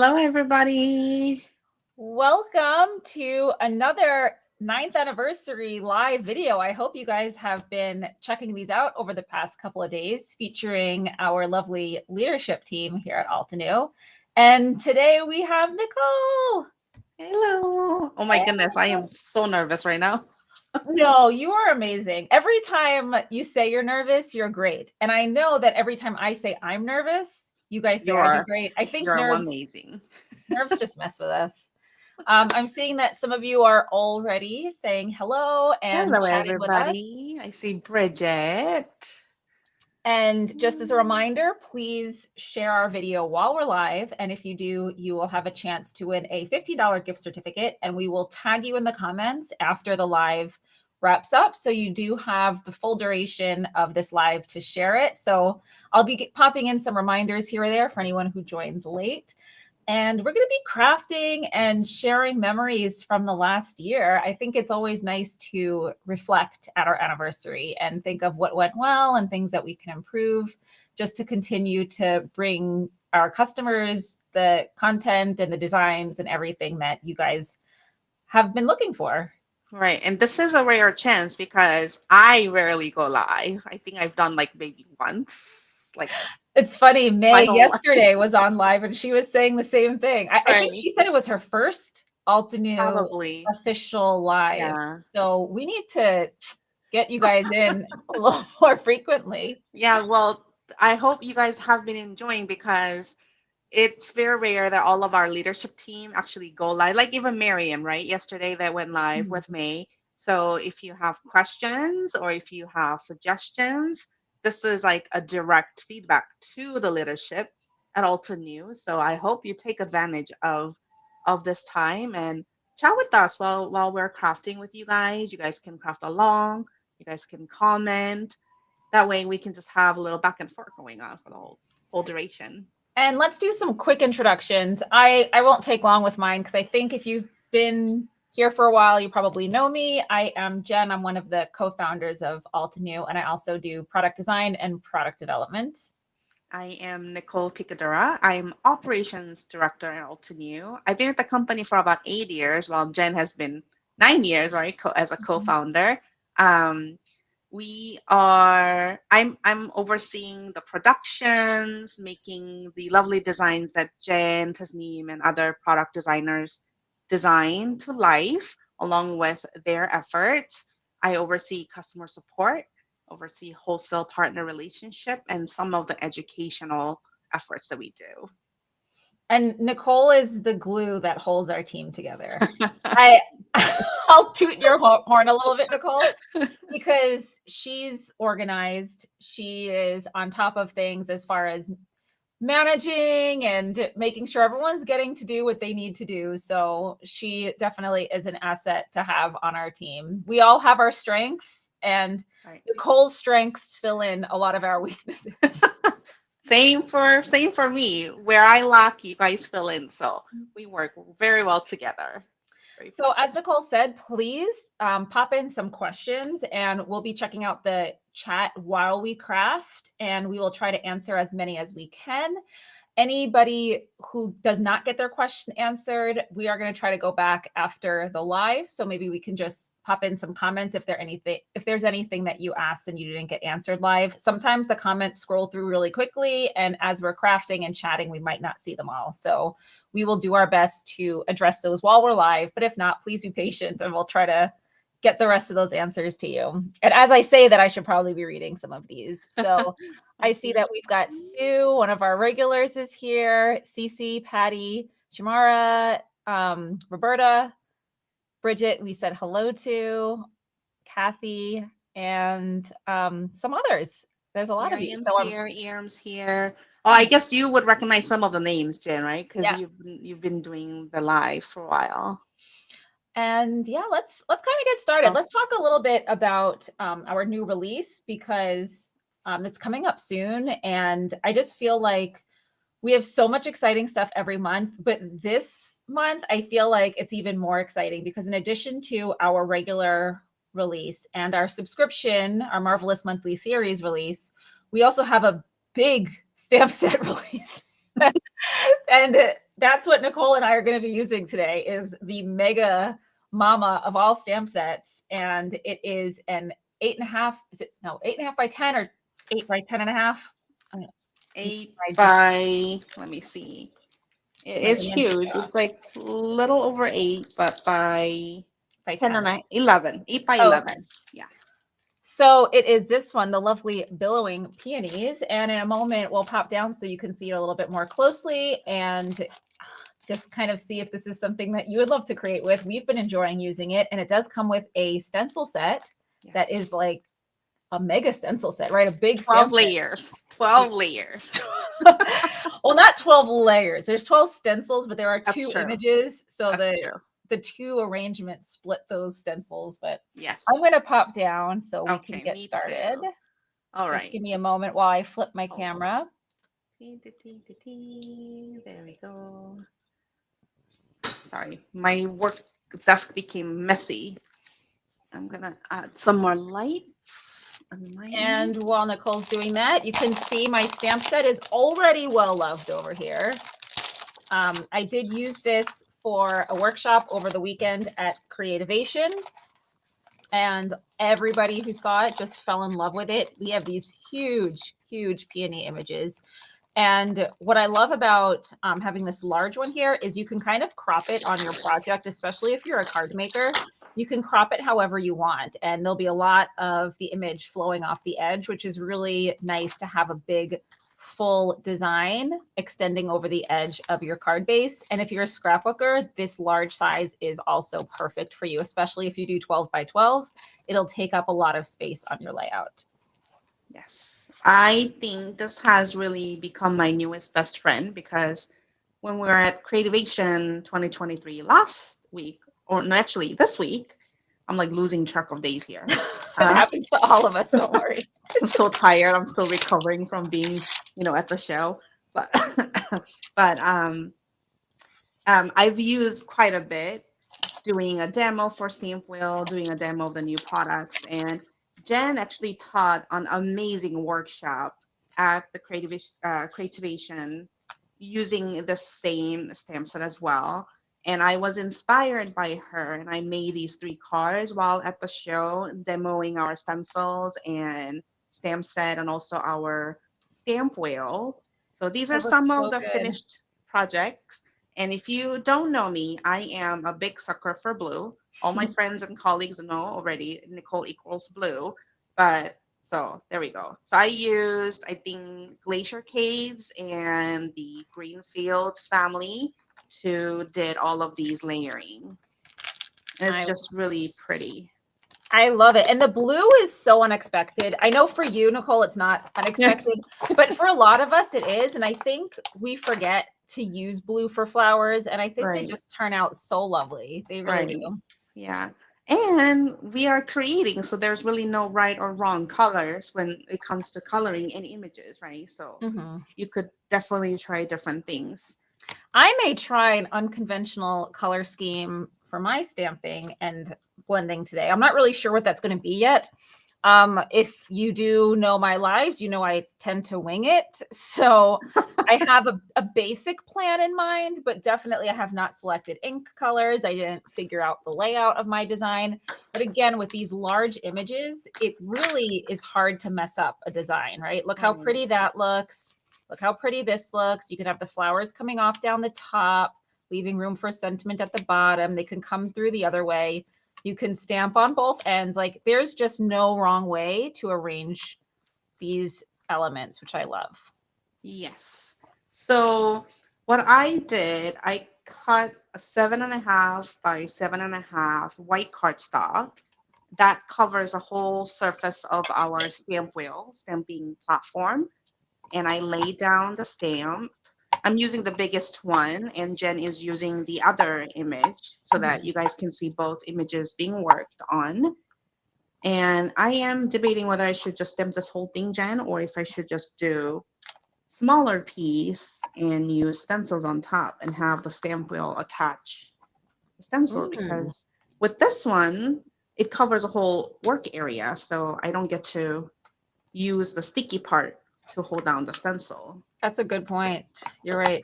Hello, everybody. Welcome to another 9th anniversary live video. I hope you guys have been checking these out over the past couple of days, featuring our lovely leadership team here at Altenew. And today we have Nicole. Hello. Oh my goodness, I am so nervous right now. No, you are amazing. Every time you say you're nervous, you're great. And I know that every time I say I'm nervous, you guys say I do You're great. I think you're nerves amazing. just mess with us. I'm seeing that some of you are already saying hello and Hello, chatting with us. everybody. I see Bridget. And just as a reminder, please share our video while we're live. And if you do, you will have a chance to win a $50 gift certificate. And we will tag you in the comments after the live wraps up. So you do have the full duration of this live to share it. So I'll be popping in some reminders here or there for anyone who joins late. And we're going to be crafting and sharing memories from the last year. I think it's always nice to reflect at our anniversary and think of what went well and things that we can improve, just to continue to bring our customers the content and the designs and everything that you guys have been looking for. Right, and this is a rare chance because I rarely go live. I think I've done like maybe once, like It's funny, my May whole life. yesterday was on live and she was saying the same thing. I think Right, she said it was her first Altenew probably. official live. Yeah. So we need to get you guys in a little more frequently. Yeah, well, I hope you guys have been enjoying because it's very rare that all of our leadership team actually go live. Like even Miriam, right? Yesterday that went live with May. So if you have questions or if you have suggestions, this is like a direct feedback to the leadership at Alta News. So I hope you take advantage of this time and chat with us while we're crafting with you guys. You guys can craft along. You guys can comment. That way we can just have a little back and forth going on for the whole duration. And let's do some quick introductions. I won't take long with mine because I think if you've been here for a while, you probably know me. I am Jen. I'm one of the co-founders of Altenew, and I also do product design and product development. I am Nicole Picadura. I'm operations director at Altenew. I've been at the company for about 8 years, while Jen has been 9 years, right, as a co-founder. Um, I'm overseeing the productions, making the lovely designs that Jen, Tasneem, and other product designers design to life along with their efforts. I oversee customer support, oversee wholesale partner relationship, and some of the educational efforts that we do. And Nicole is the glue that holds our team together. I I'll toot your horn a little bit, Nicole, because she's organized. She is on top of things as far as managing and making sure everyone's getting to do what they need to do. So she definitely is an asset to have on our team. We all have our strengths, and Right. Nicole's strengths fill in a lot of our weaknesses. Same for me. Where I lack, you guys fill in. So we work very well together. Very So, as fortunate. Nicole said, please pop in some questions and we'll be checking out the chat while we craft, and we will try to answer as many as we can. Anybody who does not get their question answered, we are going to try to go back after the live. So maybe we can just pop in some comments if there's anything that you asked and you didn't get answered live. Sometimes the comments scroll through really quickly, and as we're crafting and chatting, we might not see them all. So we will do our best to address those while we're live. But if not, please be patient and we'll try to get the rest of those answers to you. And as I say that, I should probably be reading some of these. So I see that we've got Sue, one of our regulars is here, Cece, Patty, Shamara, Roberta, Bridget, we said hello to, Kathy, and some others. There's a lot of you. Miriam's So here, Earm's here. Oh, I guess you would recognize some of the names, Jen, right? Because yes. you've been doing the lives for a while. And yeah, let's kind of get started. Let's talk a little bit about our new release, because it's coming up soon, and I just feel like we have so much exciting stuff every month, but this month I feel like it's even more exciting because in addition to our regular release and our subscription, our Marvelous Monthly Series release, we also have a big stamp set release. And That's what Nicole and I are going to be using today is the mega mama of all stamp sets. And it is an 8.5, is it no 8.5 by 10 or 8 by 10.5? Eight I just by, let me see. get my It's image huge. It's like little over 8, but by by 10 10. and 11. 8 by Oh, okay. 11. Yeah. So it is this one, the lovely billowing peonies. And in a moment, we'll pop down so you can see it a little bit more closely and just kind of see if this is something that you would love to create with. We've been enjoying using it, and it does come with a stencil set that Yes. is like a mega stencil set, right? A big 12 stamp set. layers. 12 layers. Well, not 12 layers. There's 12 stencils, but there are That's two true. images. So That's true. the two arrangements split those stencils. But Yes. I'm going to pop down so we can Okay, get me started. too. All Just right. give me a moment while I flip my Oh. camera. There we go. Sorry, my work desk became messy. I'm gonna add some more lights on my end. And while Nicole's doing that, you can see my stamp set is already well loved over here. I did use this for a workshop over the weekend at Creativation, and everybody who saw it just fell in love with it. We have these huge, huge peony images. And what I love about having this large one here is you can kind of crop it on your project, especially if you're a card maker. You can crop it however you want, and there'll be a lot of the image flowing off the edge, which is really nice to have a big full design extending over the edge of your card base. And if you're a scrapbooker, this large size is also perfect for you, especially if you do 12 by 12. It'll take up a lot of space on your layout. Yes, I think this has really become my newest best friend because when we were at Creativation 2023 last week, or no, actually this week, I'm like losing track of days here. It Uh, happens to all of us, don't worry. I'm so tired. I'm still recovering from being, at the show. But but I've used quite a bit doing a demo for Stampwheel, doing a demo of the new products, and Jen actually taught an amazing workshop at the Creativation using the same stamp set as well. And I was inspired by her, and I made these 3 cards while at the show, demoing our stencils and stamp set, and also our stamp wheel. So these are It looks some of so the good. finished projects. And if you don't know me, I am a big sucker for blue. All my friends and colleagues know already, Nicole equals blue. But so there we go. So I used, I think, Glacier Caves and the Greenfields family to did all of these layering. And it's just really pretty. I love it. And the blue is so unexpected. I know for you, Nicole, it's not unexpected, but for a lot of us, it is. And I think we forget to use blue for flowers. And I think they Right, just turn out so lovely. They really right. do. Yeah. And we are creating, so there's really no right or wrong colors when it comes to coloring in images, right? So Mhm. you could definitely try different things. I may try an unconventional color scheme for my stamping and blending today. I'm not really sure what that's going to be yet. If you do know my lives, you know I tend to wing it. So I have a basic plan in mind, but definitely I have not selected ink colors. I didn't figure out the layout of my design. But again, with these large images, it really is hard to mess up a design, right? Look how Right. pretty that looks. Look how pretty this looks. You can have the flowers coming off down the top, leaving room for sentiment at the bottom. They can come through the other way. You can stamp on both ends. Like there's just no wrong way to arrange these elements, which I love. Yes. So what I did, I cut a 7.5 by 7.5 white cardstock that covers a whole surface of our stamp wheel, stamping platform. And I lay down the stamp. I'm using the biggest one, and Jen is using the other image so that you guys can see both images being worked on. And I am debating whether I should just stamp this whole thing, Jen, or if I should just do smaller piece and use stencils on top and have the stamp wheel attach the stencil, Mm, because with this one, it covers a whole work area. So I don't get to use the sticky part to hold down the stencil. that's a good point. You're right.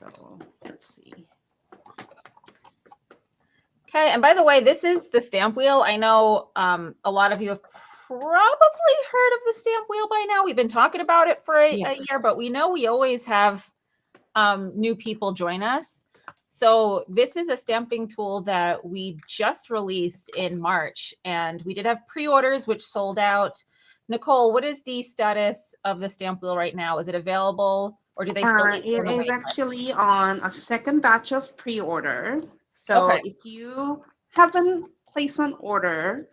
So let's see. Okay, and by the way, this is the stamp wheel. I know a lot of you have probably heard of the stamp wheel by now. We've been talking about it for a year, but we know we always have new people join us. So this is a stamping tool that we just released in March, and we did have pre-orders which sold out. Nicole, what is the status of the stamp wheel right now? Is it available, or do they still need It is actually on a second batch of pre-order. So Okay. if you haven't placed an order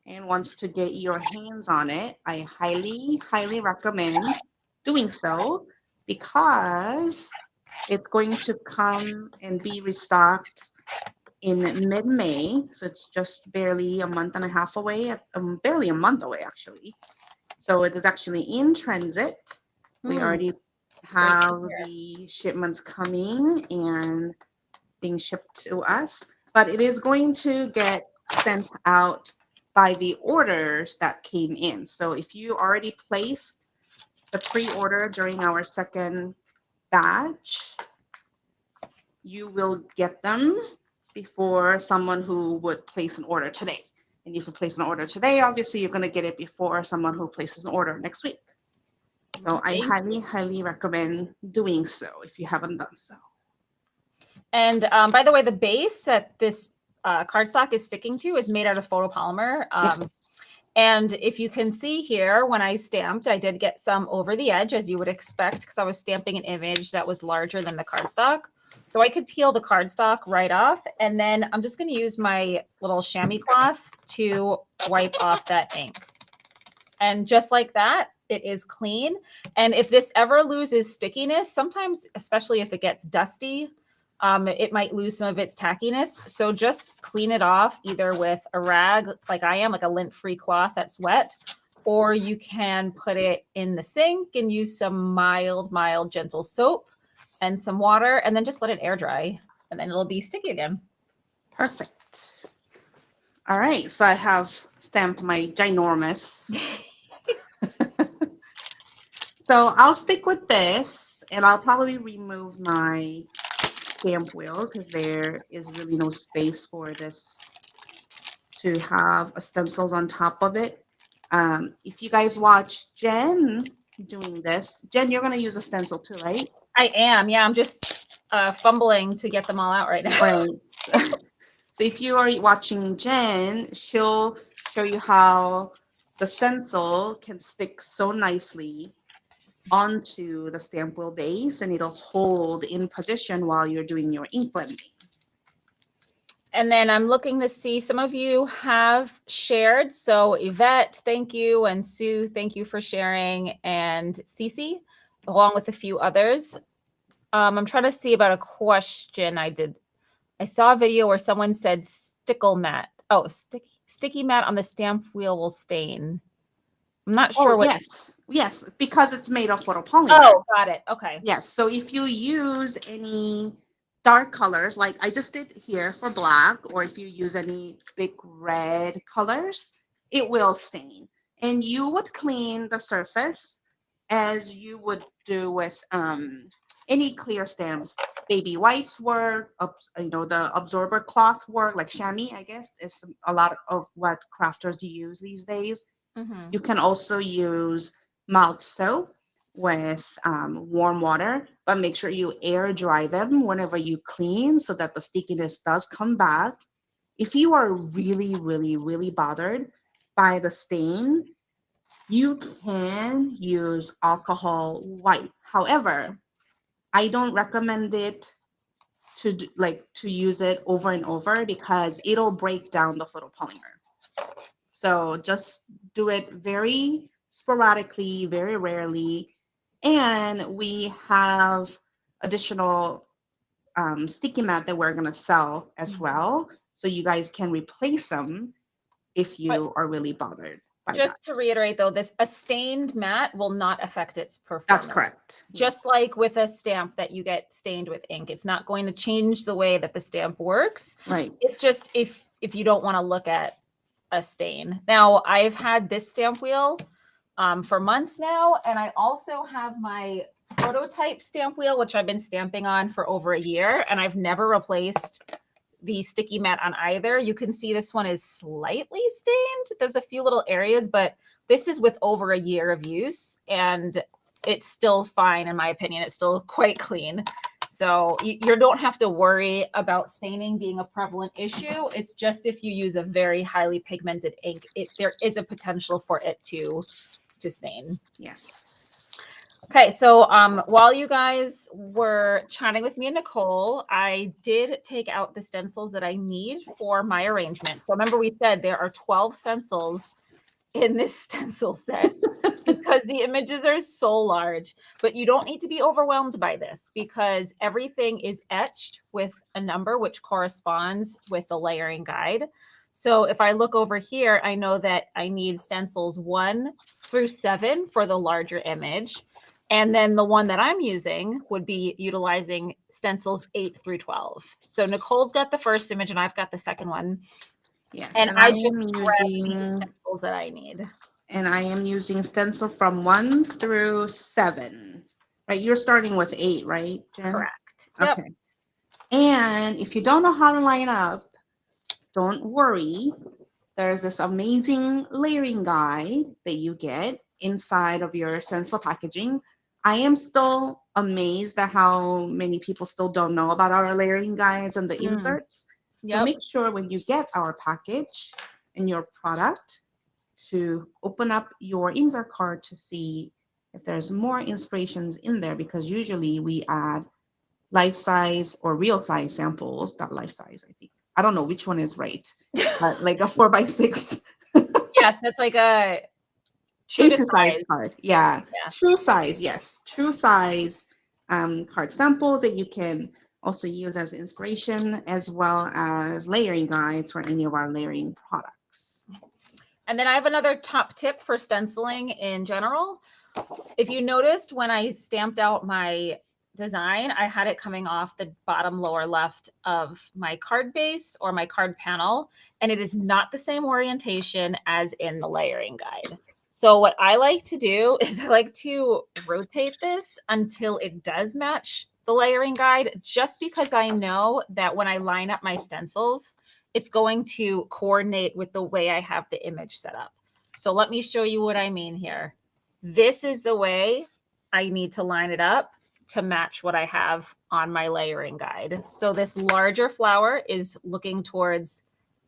and wants to get your hands on it, I highly, highly recommend doing so because it's going to come and be restocked in mid-May. So it's just barely a month and a half away, barely a month away, actually. So it is actually in transit. We already have the shipments coming and being shipped to us, but it is going to get sent out by the orders that came in. So if you already placed the pre-order during our second batch, you will get them before someone who would place an order today. And if you place an order today, obviously you're going to get it before someone who places an order next week. So I highly, highly recommend doing so if you haven't done so. And by the way, the base that this cardstock is sticking to is made out of photopolymer. Yes. And if you can see here, when I stamped, I did get some over the edge, as you would expect, because I was stamping an image that was larger than the cardstock. So I could peel the cardstock right off. And then I'm just going to use my little chamois cloth to wipe off that ink. And just like that, it is clean. And if this ever loses stickiness, sometimes, especially if it gets dusty, it might lose some of its tackiness. So just clean it off either with a rag, like I am, like a lint-free cloth that's wet, or you can put it in the sink and use some mild, gentle soap and some water, and then just let it air dry, and then it'll be sticky again. Perfect. All right, so I have stamped my ginormous. So I'll stick with this, and I'll probably remove my stamp wheel because there is really no space for this to have stencils on top of it. If you guys watch Jen doing this, Jen, you're going to use a stencil too, right? I am. Yeah, I'm just fumbling to get them all out right now. Right. So if you are watching Jen, she'll show you how the stencil can stick so nicely onto the stamp wheel base, and it'll hold in position while you're doing your ink blending. And then I'm looking to see, some of you have shared. So Yvette, thank you. And Sue, thank you for sharing. And Cece, along with a few others. I'm trying to see about a question I did. I saw a video where someone said stickle mat. Oh, sticky mat on the stamp wheel will stain. I'm not sure what. Yes, because it's made of photopolymer. Oh, got it. Okay. Yes, so if you use any dark colors, like I just did here for black, or if you use any big red colors, it will stain. And you would clean the surface as you would do with any clear stamps. Baby whites work, the absorber cloth work, like chamois, I guess, is a lot of what crafters use these days. Mm-hmm. You can also use mild soap with warm water, but make sure you air dry them whenever you clean so that the stickiness does come back. If you are really, really, really bothered by the stain, you can use alcohol white. However, I don't recommend it to use it over and over because it'll break down the photopolymer. So just do it very sporadically, very rarely. And we have additional sticky mat that we're going to sell as well. So you guys can replace them if you are really bothered by Just that. to reiterate, though, a stained mat will not affect its performance. That's correct. Just like with a stamp that you get stained with ink, it's not going to change the way that the stamp works. Right. It's just if you don't want to look at a stain. Now, I've had this stamp wheel for months now, and I also have my prototype stamp wheel, which I've been stamping on for over a year, and I've never replaced the sticky mat on either. You can see this one is slightly stained. There's a few little areas, but this is with over a year of use, and it's still fine in my opinion. It's still quite clean. So you don't have to worry about staining being a prevalent issue. It's just if you use a very highly pigmented ink, there is a potential for it to stain. Yes. Okay, so while you guys were chatting with me and Nicole, I did take out the stencils that I need for my arrangement. So remember we said there are 12 stencils in this stencil set because the images are so large, but you don't need to be overwhelmed by this because everything is etched with a number which corresponds with the layering guide. So if I look over here, I know that I need stencils 1 through 7 for the larger image. And then the one that I'm using would be utilizing stencils 8 through 12. So Nicole's got the first image and I've got the second one. Yes. And I just grabbed using the stencils that I need. And I am using stencil from 1 through 7. Right? You're starting with 8, right, Jen? Correct. Yep. Okay. And if you don't know how to line up, don't worry. There's this amazing layering guide that you get inside of your stencil packaging. I am still amazed at how many people still don't know about our layering guides and the inserts. So make sure when you get our package and your product to open up your insert card to see if there's more inspirations in there, because usually we add life size or real size samples, not life size, I think. I don't know which one is right, but like a 4x6. Yes, that's like a true to size card. Yeah. True size. Yes. True size card samples that you can also use as inspiration, as well as layering guides for any of our layering products. And then I have another top tip for stenciling in general. If you noticed when I stamped out my design, I had it coming off the bottom lower left of my card base or my card panel, and it is not the same orientation as in the layering guide. So what I like to do is I like to rotate this until it does match the layering guide, just because I know that when I line up my stencils, it's going to coordinate with the way I have the image set up. So let me show you what I mean here. This is the way I need to line it up to match what I have on my layering guide. So this larger flower is looking towards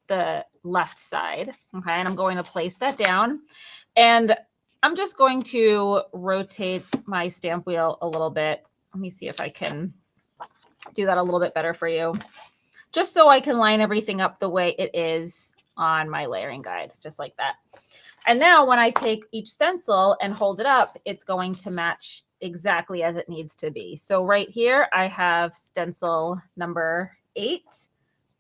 the left side. Okay, and I'm going to place that down. And I'm just going to rotate my stamp wheel a little bit. Let me see if I can do that a little bit better for you, just so I can line everything up the way it is on my layering guide, just like that. And now when I take each stencil and hold it up, it's going to match exactly as it needs to be. So right here, I have stencil number 8,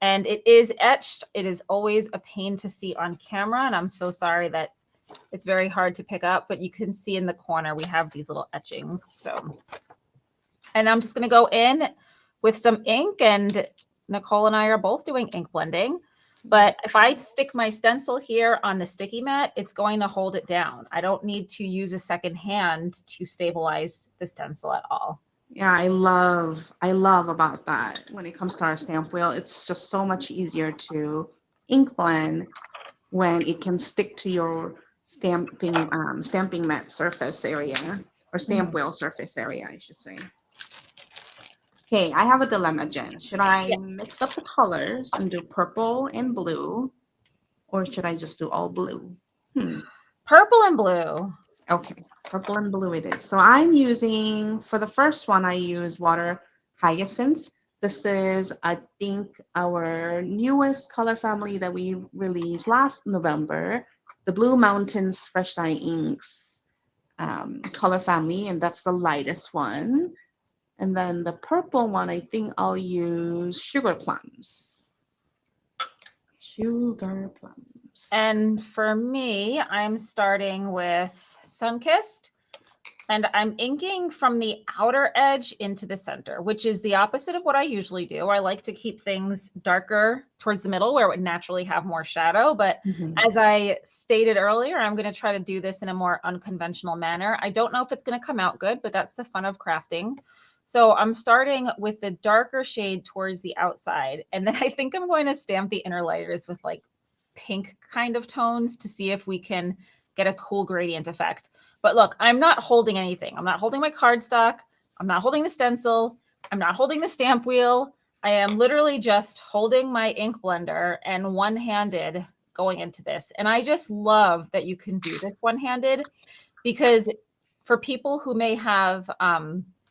and it is etched. It is always a pain to see on camera, and I'm so sorry that it's very hard to pick up, but you can see in the corner, we have these little etchings. So, and I'm just going to go in with some ink, and Nicole and I are both doing ink blending. But if I stick my stencil here on the sticky mat, it's going to hold it down. I don't need to use a second hand to stabilize the stencil at all. Yeah, I love about that when it comes to our stamp wheel. It's just so much easier to ink blend when it can stick to your stamping mat surface area, or stamp wheel surface area, I should say. Okay, I have a dilemma, Jen. Should I mix up the colors and do purple and blue, or should I just do all blue? Purple and blue. Okay, purple and blue it is. So I'm using, for the first one, I use water hyacinth. This is, I think, our newest color family that we released last November, the Blue Mountains Fresh Dye Inks color family, and that's the lightest one. And then the purple one, I think I'll use Sugar Plums. Sugar Plums. And for me, I'm starting with Sunkissed. And I'm inking from the outer edge into the center, which is the opposite of what I usually do. I like to keep things darker towards the middle where it would naturally have more shadow. But as I stated earlier, I'm going to try to do this in a more unconventional manner. I don't know if it's going to come out good, but that's the fun of crafting. So I'm starting with the darker shade towards the outside. And then I think I'm going to stamp the inner layers with like pink kind of tones to see if we can get a cool gradient effect. But look, I'm not holding anything. I'm not holding my cardstock. I'm not holding the stencil. I'm not holding the stamp wheel. I am literally just holding my ink blender and one-handed going into this. And I just love that you can do this one-handed, because for people who may have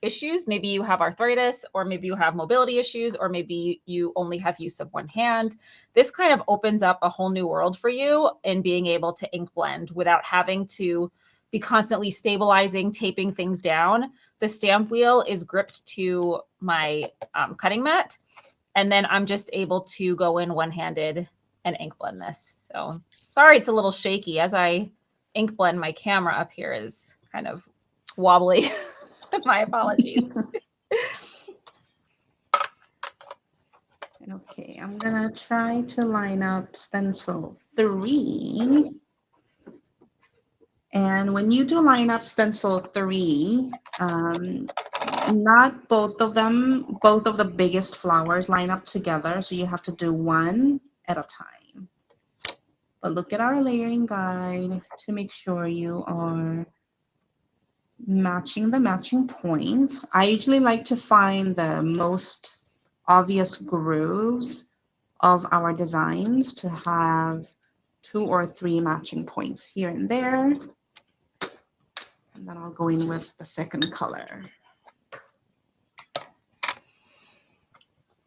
issues, maybe you have arthritis, or maybe you have mobility issues, or maybe you only have use of one hand, this kind of opens up a whole new world for you in being able to ink blend without having to be constantly stabilizing, taping things down. The stamp wheel is gripped to my cutting mat, and then I'm just able to go in one-handed and ink blend this. So sorry, it's a little shaky as I ink blend. My camera up here is kind of wobbly. My apologies. Okay, I'm gonna try to line up stencil 3. And when you do line up stencil 3, not both of the biggest flowers line up together. So you have to do one at a time. But look at our layering guide to make sure you are matching the matching points. I usually like to find the most obvious grooves of our designs to have 2 or 3 matching points here and there. And then I'll go in with the second color.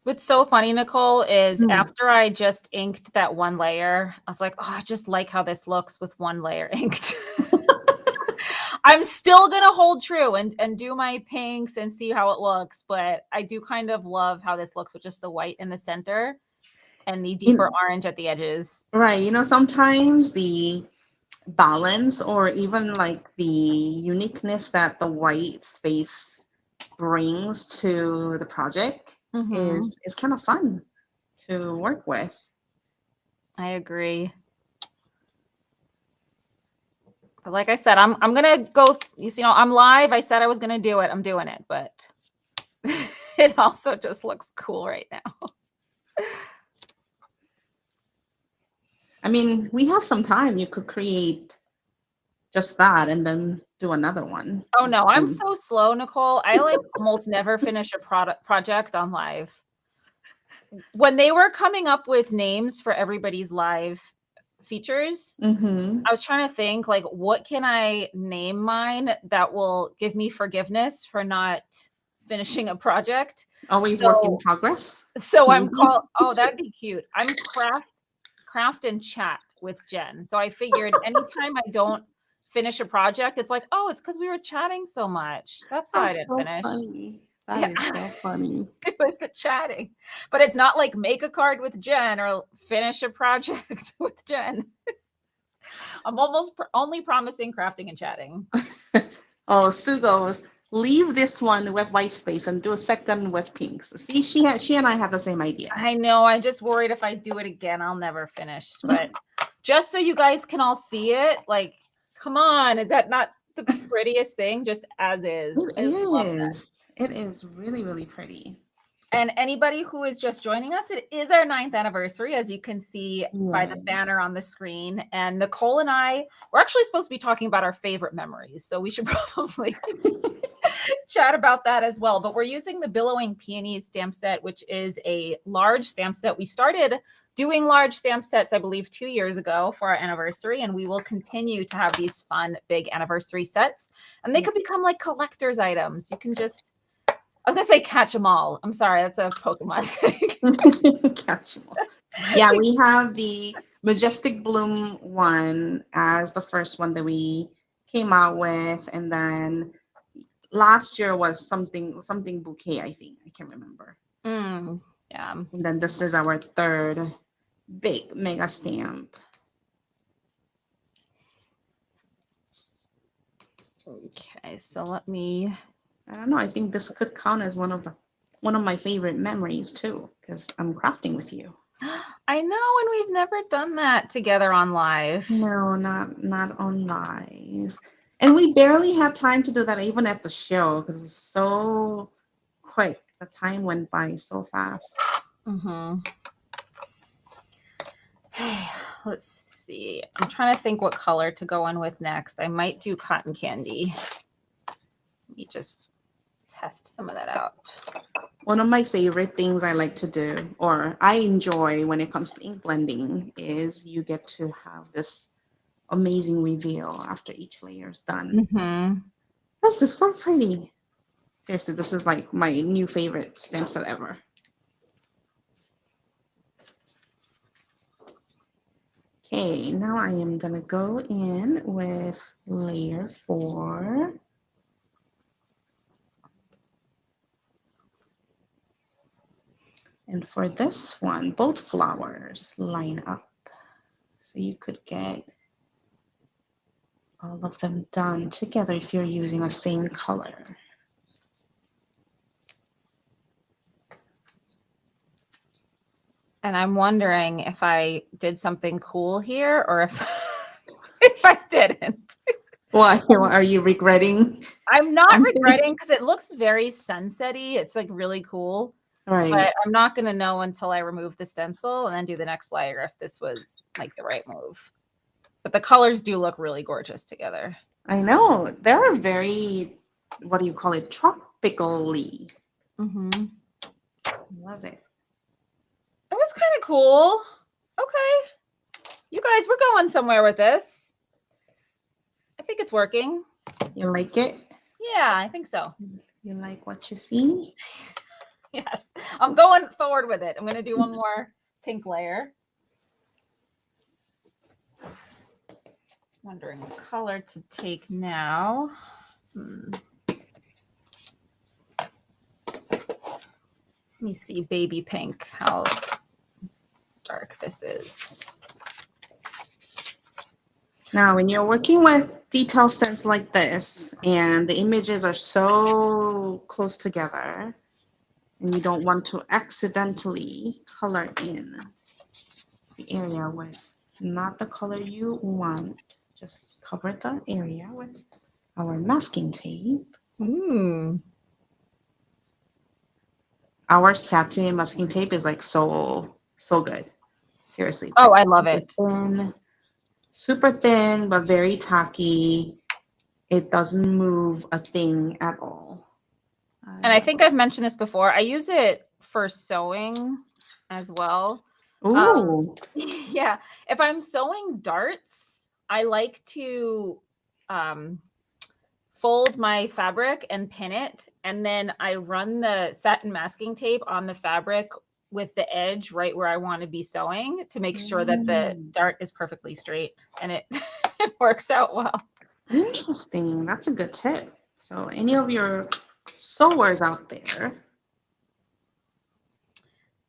What's so funny, Nicole, is after I just inked that one layer, I was like, oh, I just like how this looks with one layer inked. I'm still going to hold true and do my pinks and see how it looks. But I do kind of love how this looks with just the white in the center and the deeper orange at the edges. Right. You know, sometimes the balance or even like the uniqueness that the white space brings to the project is kind of fun to work with. I agree. But like I said, I'm gonna go. You know, I'm live. I said I was gonna do it. I'm doing it, but it also just looks cool right now. I mean, we have some time. You could create just that and then do another one. Oh no, I'm so slow, Nicole. I like almost never finish a project on live. When they were coming up with names for everybody's live features, I was trying to think, like, what can I name mine that will give me forgiveness for not finishing a project? Always work in progress. So I'm called, oh, that'd be cute. I'm craft and chat with Jen. So I figured anytime I don't finish a project, it's like, oh, it's because we were chatting so much. That's why I didn't finish. Funny. That is so funny. It was the chatting. But it's not like make a card with Jen or finish a project with Jen. I'm almost only promising crafting and chatting. Oh, Sue goes, leave this one with white space and do a second with pinks. See, she and I have the same idea. I know. I'm just worried if I do it again, I'll never finish. But just so you guys can all see it, like, come on, is that not the prettiest thing? Just as is. It is really, really pretty. And anybody who is just joining us, it is our 9th anniversary, as you can see by the banner on the screen. And Nicole and I, we're actually supposed to be talking about our favorite memories. So we should probably chat about that as well. But we're using the Billowing Peonies stamp set, which is a large stamp set. We started doing large stamp sets, I believe, 2 years ago for our anniversary. And we will continue to have these fun, big anniversary sets. And they could become like collector's items. You can just... I was going to say catch them all. I'm sorry. That's a Pokemon thing. Catch them all. Yeah, we have the Majestic Bloom one as the first one that we came out with. And then last year was something bouquet, I think. I can't remember. Yeah. And then this is our third big mega stamp. Okay, so let me. I don't know. I think this could count as one of my favorite memories too, because I'm crafting with you. I know, and we've never done that together on live. No, not on live. And we barely had time to do that even at the show because it was so quick. The time went by so fast. Mm-hmm. Let's see. I'm trying to think what color to go in with next. I might do cotton candy. Let me just test some of that out. One of my favorite things I like to do, or I enjoy when it comes to ink blending, is you get to have this amazing reveal after each layer is done. Mm-hmm. This is so pretty. Seriously, this is like my new favorite stamp set ever. Okay, now I am gonna go in with layer 4. And for this one, both flowers line up. So you could get all of them done together if you're using the same color. And I'm wondering if I did something cool here or if if I didn't. Why? Are you regretting I'm not something? regretting because it looks very sunsetty. It's like really cool. Right. But I'm not going to know until I remove the stencil and then do the next layer if this was like the right move. But the colors do look really gorgeous together. I know. They're very, what do you call it? Tropically. Mm-hmm. Love it. It was kind of cool. Okay. You guys, we're going somewhere with this. I think it's working. You like it? Yeah, I think so. You like what you see? Yes. I'm going forward with it. I'm going to do one more pink layer. Wondering what color to take now. Let me see baby pink, how dark this is. Now, when you're working with detail stems like this and the images are so close together and you don't want to accidentally color in the area with not the color you want, just cover the area with our masking tape. Our satin masking tape is like so good. Seriously. It's Oh, like I love it. super thin, but very tacky. It doesn't move a thing at all. And I think I've mentioned this before. I use it for sewing as well. Ooh. Yeah, if I'm sewing darts, I like to fold my fabric and pin it, and then I run the satin masking tape on the fabric with the edge right where I want to be sewing to make sure that the dart is perfectly straight, and it, it works out well. Interesting. That's a good tip. So any of your sewers out there.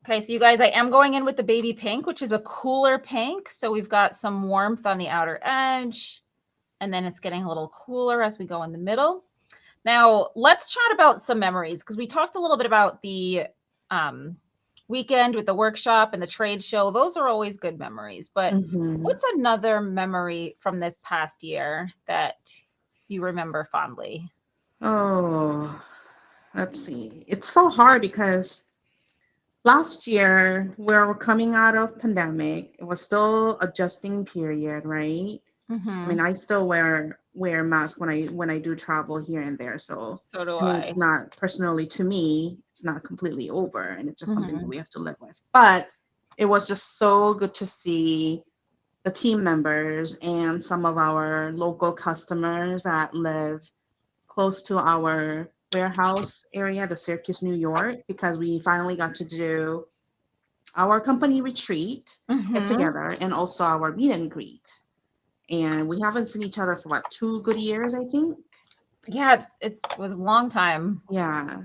Okay, so you guys, I am going in with the baby pink, which is a cooler pink. So we've got some warmth on the outer edge, and then it's getting a little cooler as we go in the middle. Now, let's chat about some memories because we talked a little bit about the weekend with the workshop and the trade show. Those are always good memories. But what's another memory from this past year that you remember fondly? Oh, let's see. It's so hard because last year we were coming out of pandemic. It was still adjusting period, right? I mean, I still wear mask when I do travel here and there. So do I mean, I. it's not personally to me, it's not completely over, and it's just something that we have to live with. But it was just so good to see the team members and some of our local customers that live close to our warehouse area, the Syracuse, New York, because we finally got to do our company retreat, get together, and also our meet and greet. And we haven't seen each other for what, 2 good years, I think. Yeah, it was a long time. Yeah.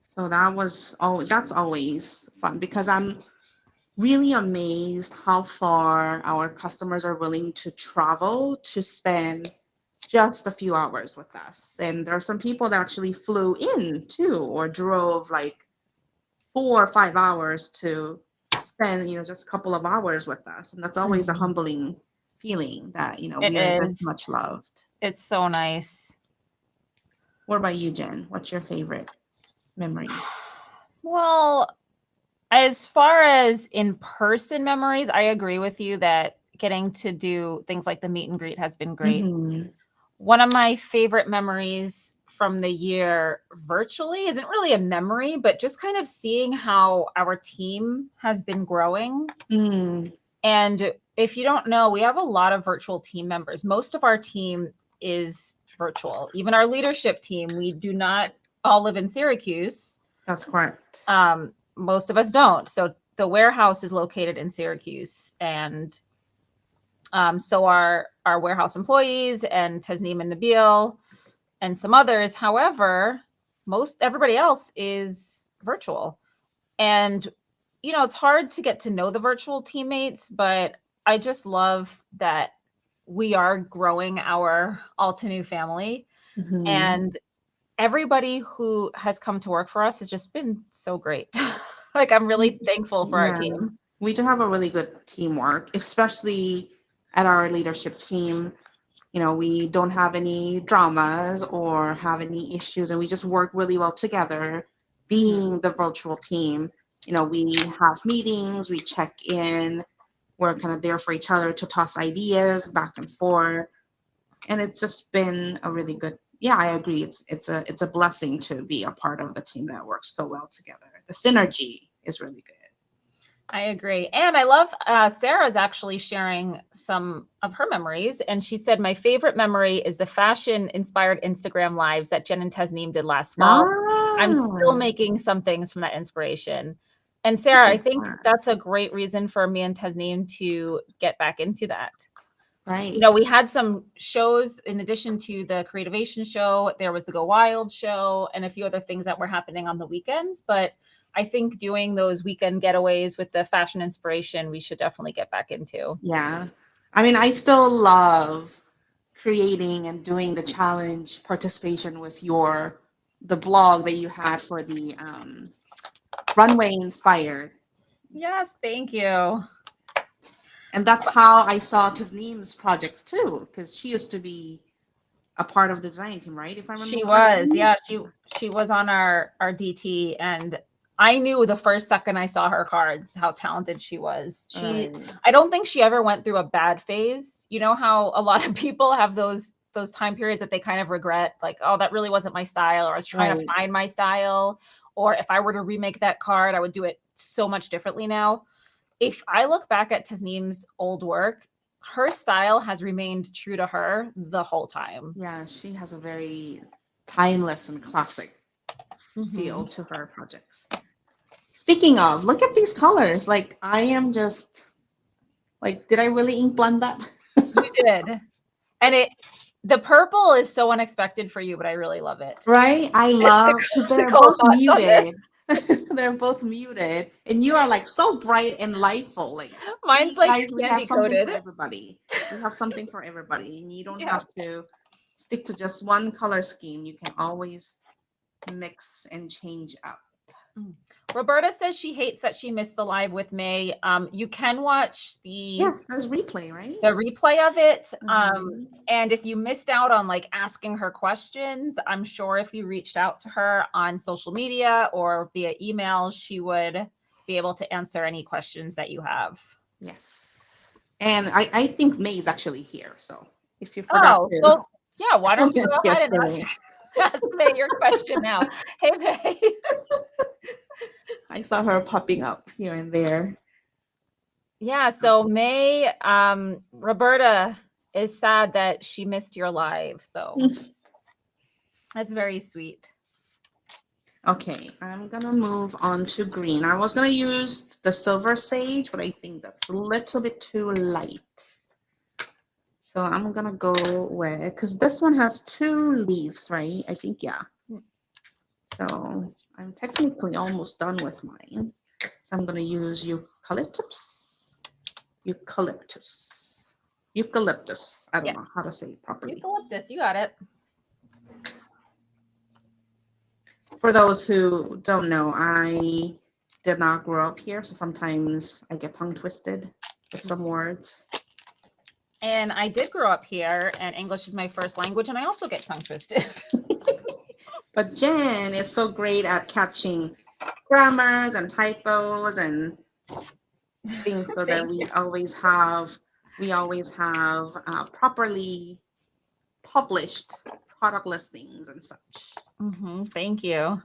So that's always fun because I'm really amazed how far our customers are willing to travel to spend just a few hours with us. And there are some people that actually flew in too, or drove like 4 or 5 hours to spend, just a couple of hours with us. And that's always a Mhm. humbling feeling that, It we are this is. much loved. It's so nice. What about you, Jen? What's your favorite memories? Well, as far as in-person memories, I agree with you that getting to do things like the meet and greet has been great. Mm-hmm. One of my favorite memories from the year virtually isn't really a memory, but just kind of seeing how our team has been growing. Mm, And if you don't know, we have a lot of virtual team members. Most of our team is virtual. Even our leadership team, we do not all live in Syracuse. that's correct. Most of us don't. So the warehouse is located in Syracuse, and so are our warehouse employees and Tasneem and Nabil and some others. However, most everybody else is virtual. And it's hard to get to know the virtual teammates, but I just love that we are growing our Altenew family. Mm-hmm. And everybody who has come to work for us has just been so great. Like, I'm really thankful for our Yeah, team. we do have a really good teamwork, especially at our leadership team. We don't have any dramas or have any issues, and we just work really well together. Mhm. Being the virtual team, we have meetings, we check in, we're kind of there for each other to toss ideas back and forth, and it's just been a really good. Yeah, I agree. It's a blessing to be a part of the team that works so well together. The synergy is really good. I agree. And I love Sarah's actually sharing some of her memories. And she said, my favorite memory is the fashion inspired Instagram lives that Jen and Tasneem did last fall. I'm still Ah, making some things from that inspiration. And look Sarah, I at think that. that's a great reason for me and Tasneem to get back into that. Right. We had some shows in addition to the Creativation show. There was the Go Wild show and a few other things that were happening on the weekends. But I think doing those weekend getaways with the fashion inspiration, we should definitely get back into. Yeah. I mean, I still love creating and doing the challenge participation with the blog that you had for the runway inspired. Yes, thank you. And that's how I saw Tasneem's projects too, because she used to be a part of the design team, right? If I remember She was, correctly. yeah, she was on our DT, and I knew the first second I saw her cards how talented she was. Right. I don't think she ever went through a bad phase. You know how a lot of people have those time periods that they kind of regret, like, oh, that really wasn't my style, or I was trying to Right. find my style, or if I were to remake that card, I would do it so much differently now. If I look back at Tasneem's old work, her style has remained true to her the whole time. Yeah, she has a very timeless and classic feel Mhm. to her projects. Speaking of, look at these colors. Like, I am just like, did I really ink blend that? You did. And the purple is so unexpected for you, but I really love it. Right? I love because they're Nicole, both thoughts on this? muted. They're both muted, and you are like so bright and lightful. Like, Mine's see, like guys, we have candy something coated. for everybody. We have something for everybody, and you don't Yeah. have to stick to just one color scheme. You can always mix and change up. Mm. Roberta says she hates that she missed the live with May. You can watch Yes, there's replay, right? the replay of it. Mhm. And if you missed out on like asking her questions, I'm sure if you reached out to her on social media or via email, she would be able to answer any questions that you have. Yes. And I think May is actually here. So if you forgot Oh, to, so yeah, why don't you go ahead and yesterday, ask May your question now? Hey, May. I saw her popping up here and there. Yeah, so May, Roberta is sad that she missed your live. So that's very sweet. Okay, I'm gonna move on to green. I was gonna use the silver sage, but I think that's a little bit too light. So I'm gonna go with, because this one has two leaves, right? I think, yeah. So I'm technically almost done with mine. So I'm gonna use eucalyptus. Eucalyptus. eucalyptus. I don't Yeah. know how to say it properly. Eucalyptus, you got it. For those who don't know, I did not grow up here, so sometimes I get tongue twisted with some words. And I did grow up here, and English is my first language, and I also get tongue twisted. But Jen is so great at catching grammars and typos and things so that Thank you. we always have properly published product listings and such. Thank you.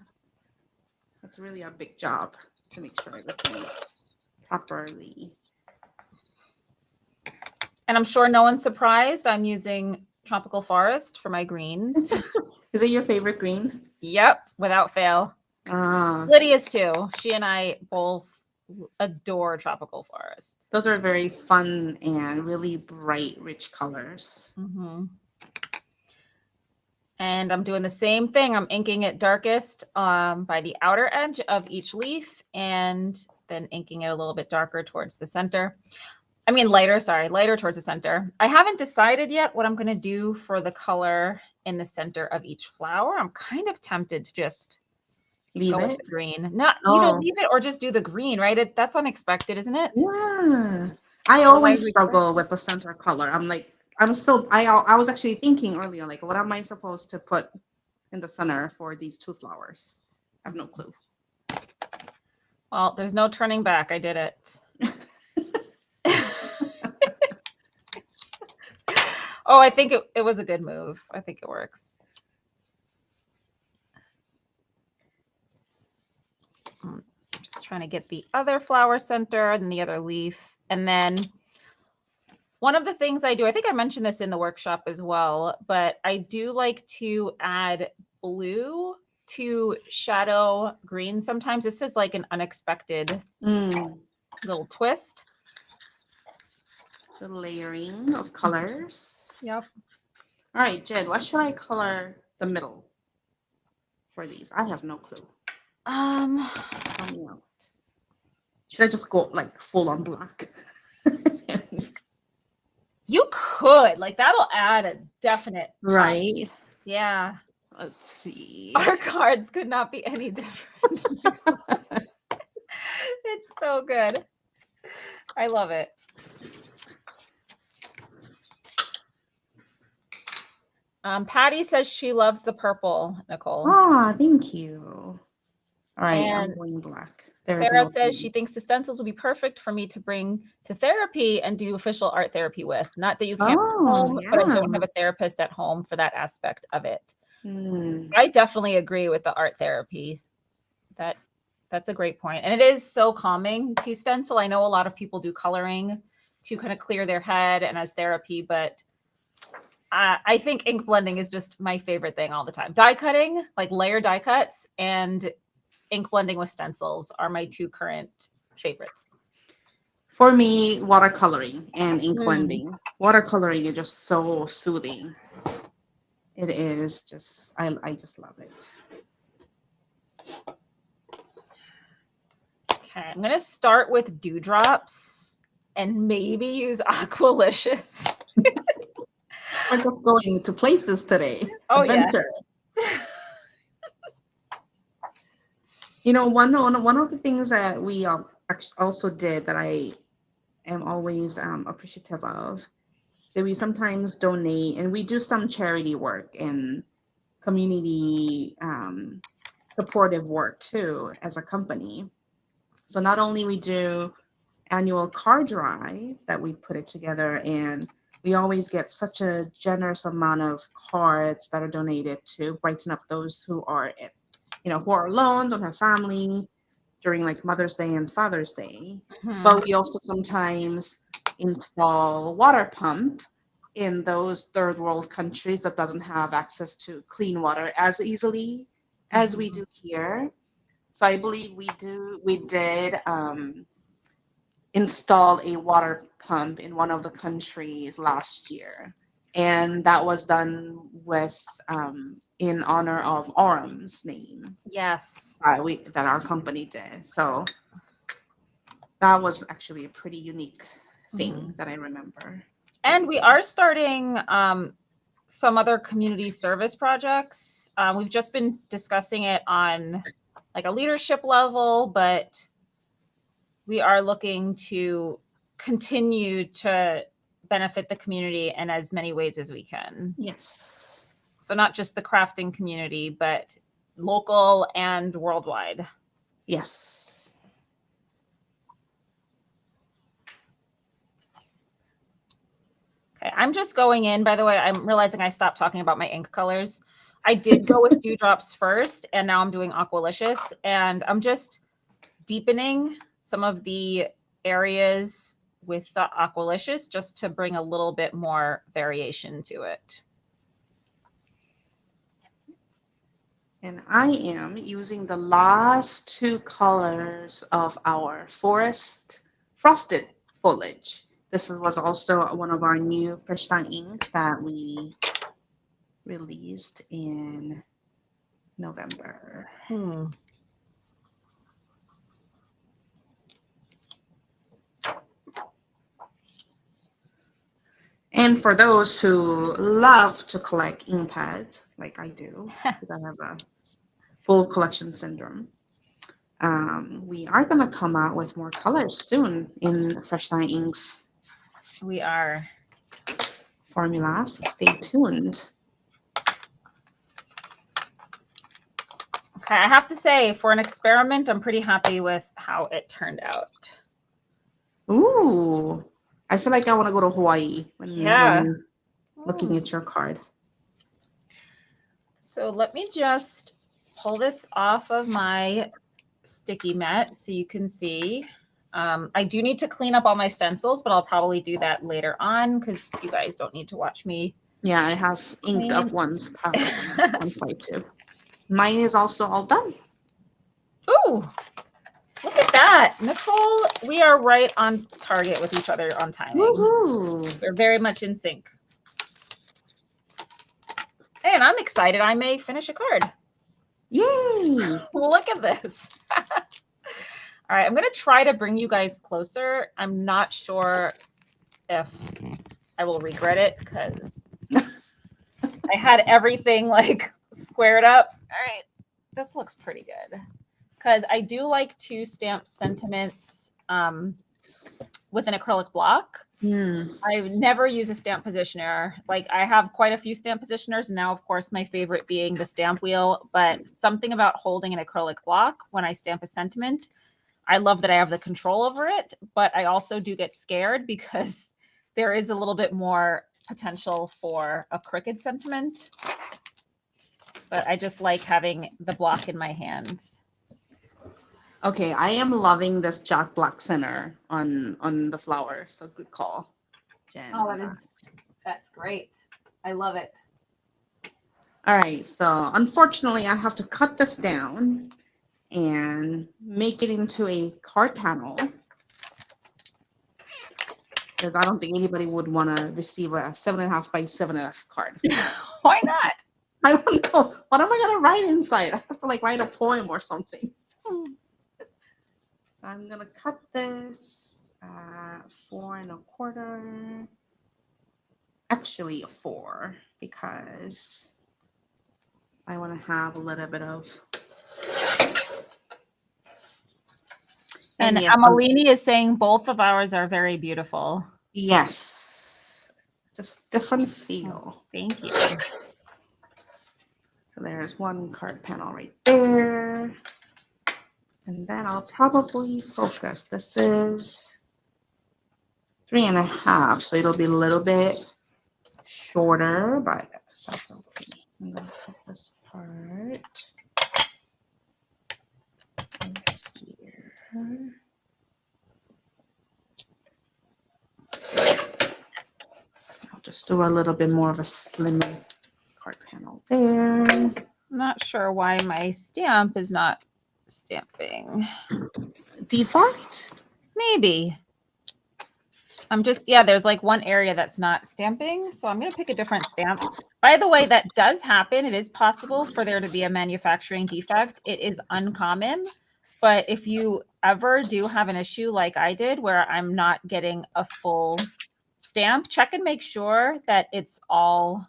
It's really a big job to make sure everything looks properly. And I'm sure no one's surprised I'm using Tropical Forest for my greens. Is it your favorite green? Yep, without fail. Ah, Lydia's too. She and I both adore Tropical Forest. those are very fun and really bright, rich colors. And I'm doing the same thing. I'm inking it darkest by the outer edge of each leaf, and then inking it a little bit darker towards the center. I mean lighter towards the center. I haven't decided yet what I'm going to do for the color in the center of each flower. I'm kind of tempted to just Leave go it? with the green. Not either leave it or just do the green, right? That's unexpected, isn't it? Yeah. I always struggle with the center color. I was actually thinking earlier, like, what am I supposed to put in the center for these two flowers? I have no clue. Well, there's no turning back. I did it. Oh, I think it was a good move. I think it works. Just trying to get the other flower center and the other leaf. And then one of the things I do, I think I mentioned this in the workshop as well, but I do like to add blue to shadow green sometimes. This is like an unexpected little twist. The layering of colors. Yep. All right, Jen, what should I color the middle for these? I have no clue. Tell me out. Should I just go like full on black? You could, like, that'll add a definite right. Yeah. Let's see. Our cards could not be any different. It's so good. I love it. Patty says she loves the purple, Nicole. Ah, thank you. All right, I'm going black. Sarah says she thinks the stencils will be perfect for me to bring to therapy and do official art therapy with. Not that you can't home, but I don't have a therapist at home for that aspect of it. I definitely agree with the art therapy. That's a great point. And it is so calming to stencil. I know a lot of people do coloring to kind of clear their head and as therapy, but I think ink blending is just my favorite thing all the time. Die cutting, like layer die cuts, and ink blending with stencils are my two current favorites. For me, watercoloring and ink blending. Watercoloring is just so soothing. It is just, I just love it. Okay, I'm going to start with dewdrops and maybe use Aqualicious. We're just going to places today. Oh, Adventure. Yeah. You know, one of the things that we also did that I am always appreciative of, so we sometimes donate and we do some charity work and community supportive work too as a company. So not only we do annual card drive that we put it together, and we always get such a generous amount of cards that are donated to brighten up those who are who are alone, don't have family during like Mother's Day and Father's Day. But we also sometimes install water pump in those third world countries that doesn't have access to clean water as easily as we do here. So I believe we did install a water pump in one of the countries last year, and that was done with in honor of Orum's name. Yes, that our company did. So that was actually a pretty unique thing that I remember. And we are starting some other community service projects. We've just been discussing it on like a leadership level, but we are looking to continue to benefit the community in as many ways as we can. Yes. So not just the crafting community, but local and worldwide. Yes. Okay, I'm just going in, by the way, I'm realizing I stopped talking about my ink colors. I did go with Dewdrops first, and now I'm doing Aqualicious, and I'm just deepening some of the areas with the Aqualicious just to bring a little bit more variation to it. And I am using the last two colors of our forest frosted foliage. This was also one of our new fresh dye inks that we released in November. And for those who love to collect ink pads, like I do, because I have a full collection syndrome, we are going to come out with more colors soon in Fresh Dye Inks. We are. Formula, so stay tuned. Okay, I have to say, for an experiment, I'm pretty happy with how it turned out. Ooh, I feel like I want to go to Hawaii when looking at your card. So let me just pull this off of my sticky mat so you can see. I do need to clean up all my stencils, but I'll probably do that later on because you guys don't need to watch me. Yeah, I have inked up ones on site too. Mine is also all done. Ooh, look at that. Nicole, we are right on target with each other on timing. Woohoo. We're very much in sync. And I'm excited I may finish a card. Yay! Look at this. All right, I'm going to try to bring you guys closer. I'm not sure if I will regret it because I had everything like squared up. All right, this looks pretty good because I do like to stamp sentiments with an acrylic block. I never use a stamp positioner. Like I have quite a few stamp positioners. And now, of course, my favorite being the Stampwheel. But something about holding an acrylic block when I stamp a sentiment, I love that I have the control over it. But I also do get scared because there is a little bit more potential for a crooked sentiment. But I just like having the block in my hands. Okay, I am loving this Jack Black center on the flower. So good call, Jen. Oh, that's great. I love it. All right, so unfortunately, I have to cut this down and make it into a card panel because I don't think anybody would want to receive a 7.5 by 7.5 card. Why not? I don't know. What am I gonna write inside? I have to like write a poem or something. I'm gonna cut this 4 1/4. Actually, a 4 because I want to have a little bit of. And yes, Amalini is saying both of ours are very beautiful. Yes, just different feel. Oh, thank you. So there's one card panel right there. And then I'll probably focus. This is 3.5, so it'll be a little bit shorter, but that's okay. I'm gonna put this part here. I'll just do a little bit more of a slim card panel there. I'm not sure why my stamp is not stamping. Default? Maybe. I'm just, there's like one area that's not stamping. So I'm going to pick a different stamp. By the way, that does happen. It is possible for there to be a manufacturing defect. It is uncommon. But if you ever do have an issue like I did, where I'm not getting a full stamp, check and make sure that it's all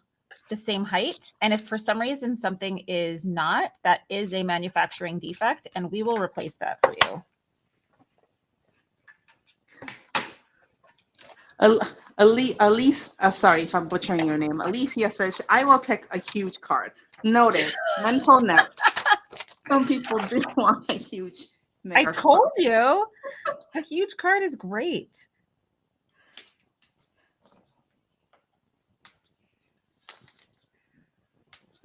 the same height. And if for some reason something is not, that is a manufacturing defect, and we will replace that for you. Elise, sorry if I'm butchering your name. Alicia says, I will take a huge card. Noted. Mental note. Some people do want a huge I mega told card. you. A huge card is great.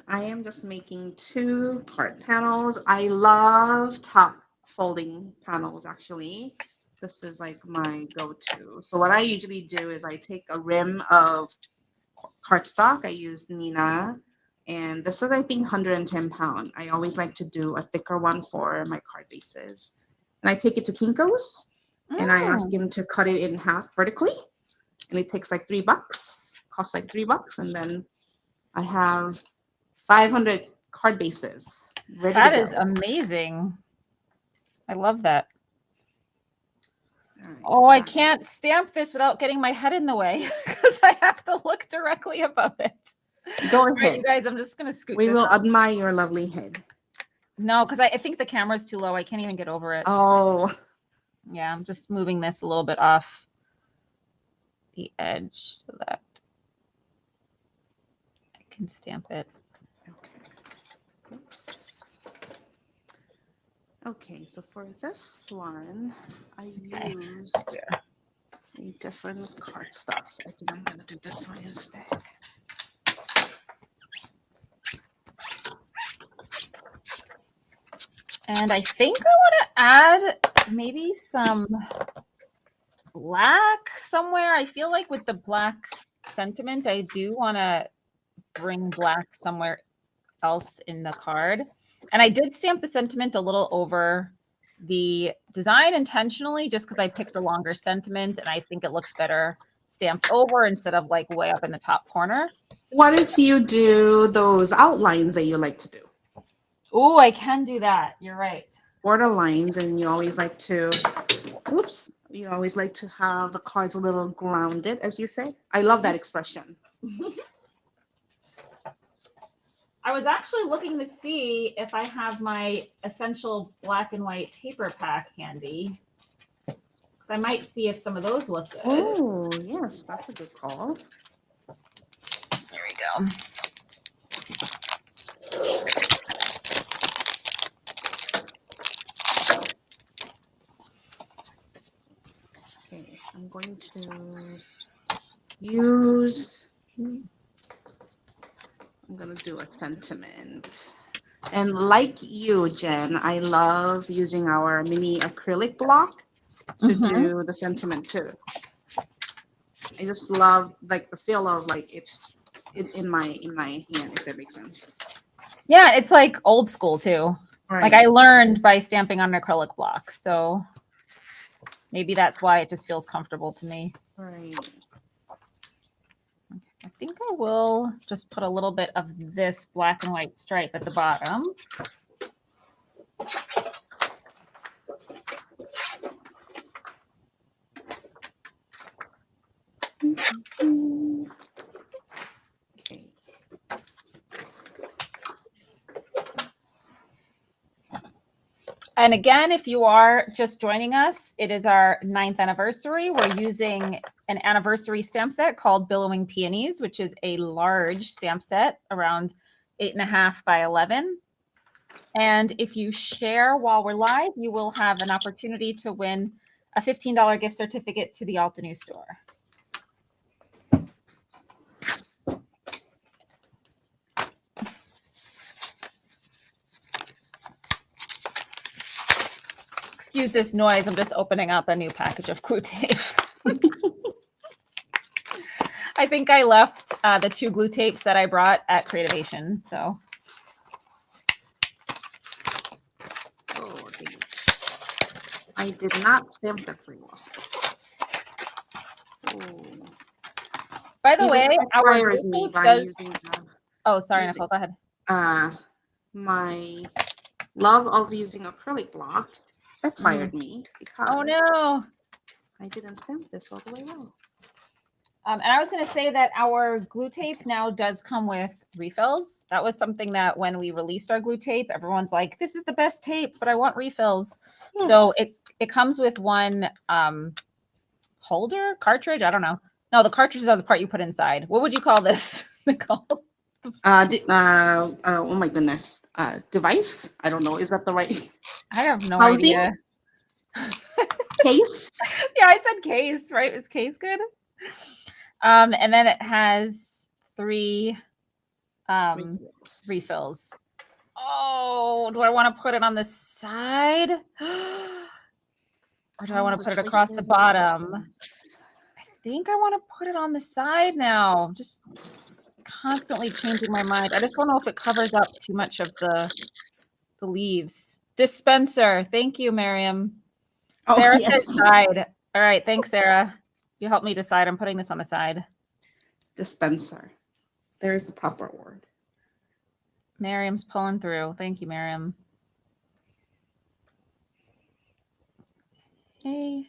I am just making 2 card panels. I love top folding panels, actually. This is like my go-to. So what I usually do is I take a rim of cardstock. I use Nina, and this is, I think, 110 pound. I always like to do a thicker one for my card bases. And I take it to Kinko's, and I ask him to cut it in half vertically, and it takes like $3, costs like $3, and then I have 500 card bases ready That to go. is amazing. I love that. Right, oh, I can't stamp this without getting my head in the way because I have to look directly above it. Go ahead. Right, you guys, I'm just going to scoot We this will up. admire your lovely head. No, because I think the camera's too low. I can't even get over it. Oh. Yeah, I'm just moving this a little bit off the edge so that I can stamp it. Okay. Oops. Okay, so for this one, I used a different cardstock. So I think I'm going to do this one instead. And I think I want to add maybe some black somewhere. I feel like with the black sentiment, I do want to bring black somewhere else in the card. And I did stamp the sentiment a little over the design intentionally, just because I picked a longer sentiment and I think it looks better stamped over instead of like way up in the top corner. What if you do those outlines that you like to do? Oh, I can do that. You're right. Border lines, and you always like to, oops, you always like to have the cards a little grounded, as you say. I love that expression. I was actually looking to see if I have my essential black and white paper pack handy. Because I might see if some of those look good. Oh, yes, that's a good call. There we go. Okay, I'm going to use, I'm going to do a sentiment. And like you, Jen, I love using our mini acrylic block to do the sentiment too. I just love like the feel of like it's in my hand, if that makes sense. Yeah, it's like old school too. Right. Like I learned by stamping on an acrylic block, so maybe that's why it just feels comfortable to me. Right. I think I will just put a little bit of this black and white stripe at the bottom. Okay. And again, if you are just joining us, it is our 9th anniversary. We're using an anniversary stamp set called Billowing Peonies, which is a large stamp set around 8.5 by 11. And if you share while we're live, you will have an opportunity to win a $15 gift certificate to the Altenew store. Excuse this noise. I'm just opening up a new package of glue tape. I think I left the 2 glue tapes that I brought at Creativation. So. Oh, dang it. I did not stamp that for you. Oh. By the way, our requires me by using. Oh, sorry, Nicole. Go ahead. My love of using acrylic block backfired me because oh no, I didn't stamp this all the way well. And I was going to say that our glue tape now does come with refills. That was something that when we released our glue tape, everyone's like, this is the best tape, but I want refills. Yes. So it comes with one holder, cartridge. I don't know. No, the cartridges are the part you put inside. What would you call this, Nicole? Oh my goodness. Device? I don't know. Is that the right I have no housing? idea. Case? Yeah, I said case, right? Is case good? And then it has 3 refills. Oh, do I want to put it on the side? Or do I want to put it across the bottom? I think I want to put it on the side now. I'm just constantly changing my mind. I just don't know if it covers up too much of the leaves. Dispenser. Thank you, Miriam. Oh, Sarah yes. says side. All right. Thanks, Sarah. You helped me decide. I'm putting this on the side. Dispenser. There is a proper word. Miriam's pulling through. Thank you, Miriam. Okay.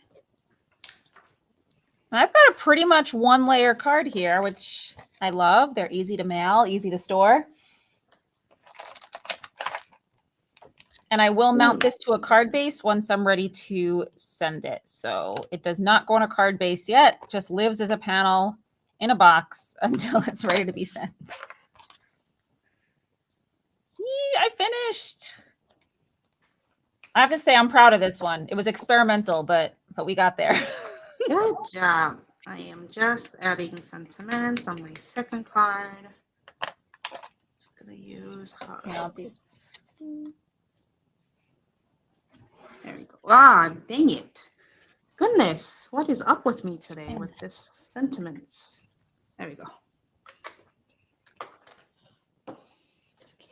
I've got a pretty much 1-layer card here, which I love. They're easy to mail, easy to store. And I will mount this to a card base once I'm ready to send it. So it does not go on a card base yet, just lives as a panel in a box until it's ready to be sent. Yee, I finished. I have to say I'm proud of this one. It was experimental, but we got there. Good job. I am just adding sentiments on my second card. Just gonna use there we go. Ah, dang it. Goodness, what is up with me today with this sentiments? There we go.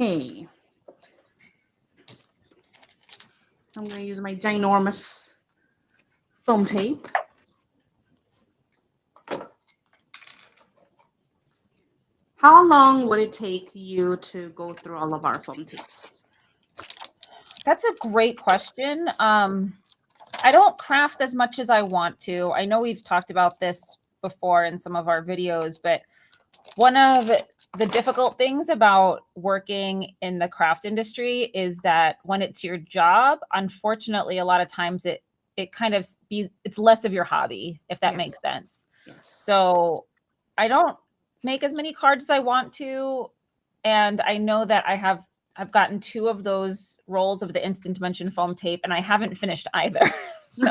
Okay. I'm going to use my ginormous foam tape. How long would it take you to go through all of our foam tapes? That's a great question. I don't craft as much as I want to. I know we've talked about this before in some of our videos, but one of the difficult things about working in the craft industry is that when it's your job, unfortunately, a lot of times it kind of it's less of your hobby, if that makes sense. Yes. So I don't make as many cards as I want to. And I know that I've gotten 2 of those rolls of the Instant Dimension foam tape, and I haven't finished either. So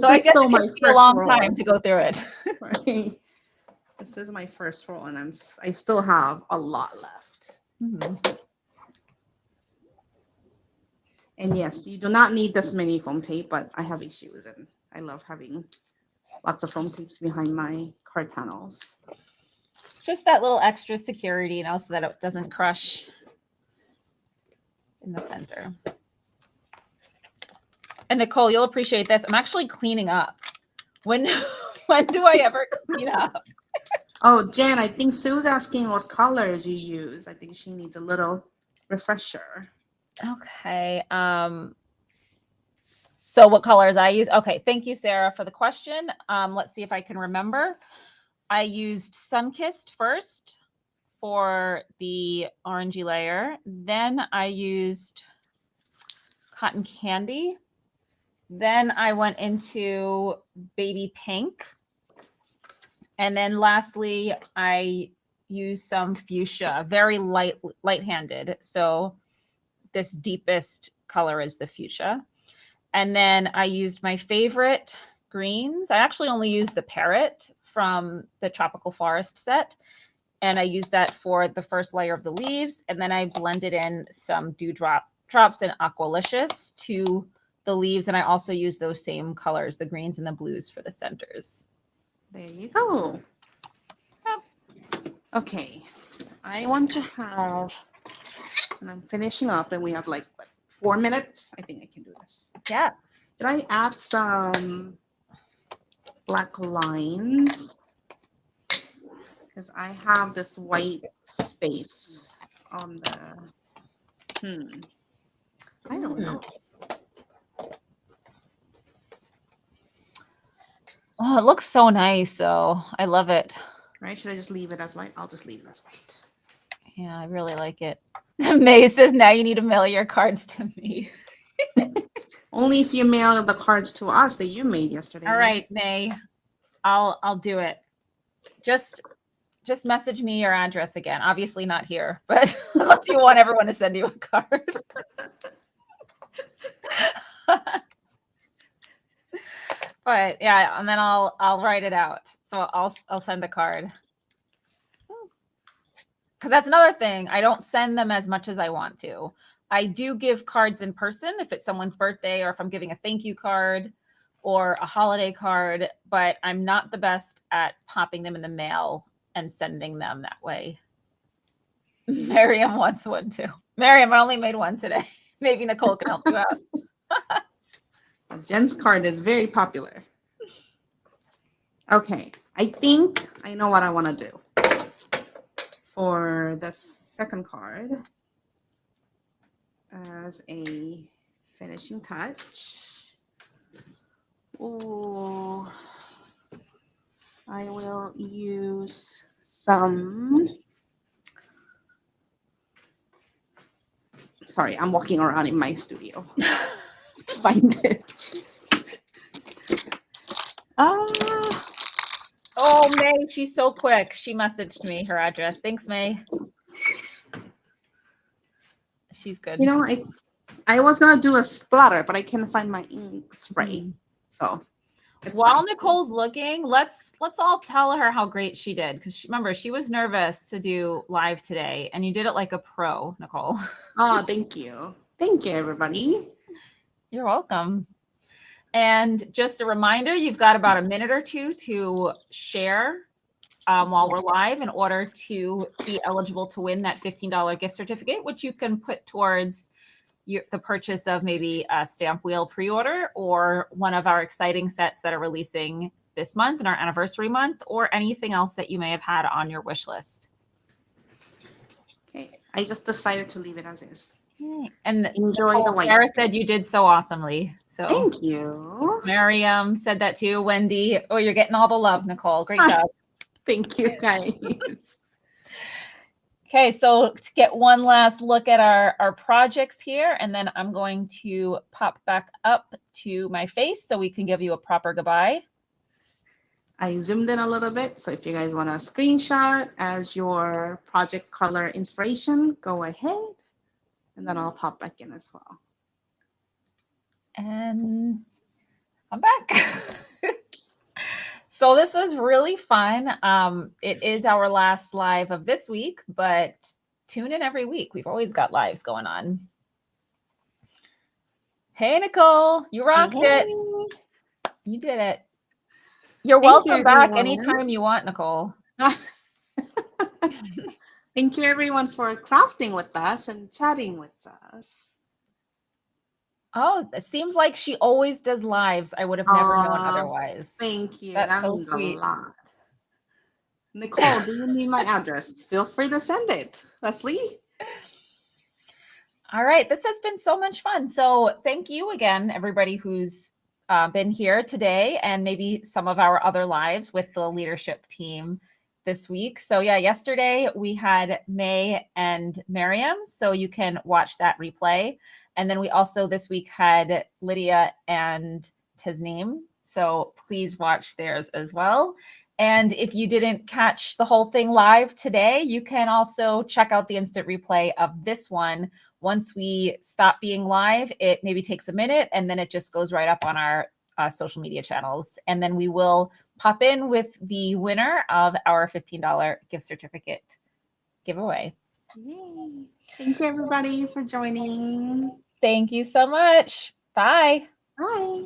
I guess it could be a long time to go through it. Right. This is my first roll, and I still have a lot left. Mm-hmm. And yes, you do not need this many foam tape, but I have issues, and I love having lots of foam tapes behind my card panels. Just that little extra security, so that it doesn't crush in the center. And Nicole, you'll appreciate this. I'm actually cleaning up. When do I ever clean up? Oh, Jen, I think Sue's asking what colors you use. I think she needs a little refresher. Okay. So what colors I use? Okay. Thank you, Sarah, for the question. Let's see if I can remember. I used Sunkissed first for the orangey layer. Then I used Cotton Candy. Then I went into Baby Pink. And then lastly, I used some fuchsia, very light-handed. So this deepest color is the fuchsia. And then I used my favorite greens. I actually only used the Parrot from the Tropical Forest set. And I used that for the first layer of the leaves. And then I blended in some drops and Aqualicious to the leaves. And I also used those same colors, the greens and the blues, for the centers. There you go. Okay, I want to have, and I'm finishing up, and we have like, what, 4 minutes? I think I can do this. Yes. Did I add some black lines? Because I have this white space on the, I don't know. Oh, it looks so nice though. I love it. Right? Should I just leave it as white? I'll just leave it as white. Yeah, I really like it. May says now you need to mail your cards to me. Only if you mail the cards to us that you made yesterday, All May. right, May. I'll do it. Just message me your address again. Obviously not here, but unless you want everyone to send you a card. But yeah, and then I'll write it out. So I'll send a card. Because that's another thing. I don't send them as much as I want to. I do give cards in person if it's someone's birthday or if I'm giving a thank you card or a holiday card, but I'm not the best at popping them in the mail and sending them that way. Miriam wants one too. Miriam, I only made one today. Maybe Nicole can help you out. Jen's card is very popular. Okay, I think I know what I want to do for the second card as a finishing touch. Oh, I will use some. Sorry, I'm walking around in my studio. Find it. Oh, May, she's so quick. She messaged me her address. Thanks, May. She's good. You know, I was gonna do a splatter, but I can't find my ink spray. So while fine. Nicole's looking, let's all tell her how great she did, because remember, she was nervous to do live today, and you did it like a pro, Nicole. Oh, thank you. Thank you, everybody. You're welcome. And just a reminder, you've got about a minute or two to share while we're live in order to be eligible to win that $15 gift certificate, which you can put towards the purchase of maybe a Stampwheel pre-order or one of our exciting sets that are releasing this month in our anniversary month, or anything else that you may have had on your wish list. Okay, I just decided to leave it as is. And enjoy the white. Sarah said you did so awesomely. So thank you. Miriam said that too. Wendy, oh, you're getting all the love, Nicole. Great job. Thank you, guys. Okay, so to get one last look at our projects here, and then I'm going to pop back up to my face so we can give you a proper goodbye. I zoomed in a little bit, so if you guys want a screenshot as your project color inspiration, go ahead, and then I'll pop back in as well. And I'm back. So this was really fun. It is our last live of this week, but tune in every week. We've always got lives going on. Hey, Nicole, you rocked it. You did it. You're welcome back anytime you want, Nicole. Thank you, everyone, for crafting with us and chatting with us. Oh, it seems like she always does lives. I would have never known otherwise. Thank you. That's that so means sweet. A lot. Nicole, do you need my address? Feel free to send it. Leslie? All right. This has been so much fun. So thank you again, everybody who's been here today, and maybe some of our other lives with the leadership team this week. So yeah, yesterday we had May and Miriam, so you can watch that replay. And then we also this week had Lydia and Tasneem, so please watch theirs as well. And if you didn't catch the whole thing live today, you can also check out the instant replay of this one. Once we stop being live, it maybe takes a minute, and then it just goes right up on our social media channels. And then we will pop in with the winner of our $15 gift certificate giveaway. Yay. Thank you, everybody, for joining. Thank you so much. Bye. Bye.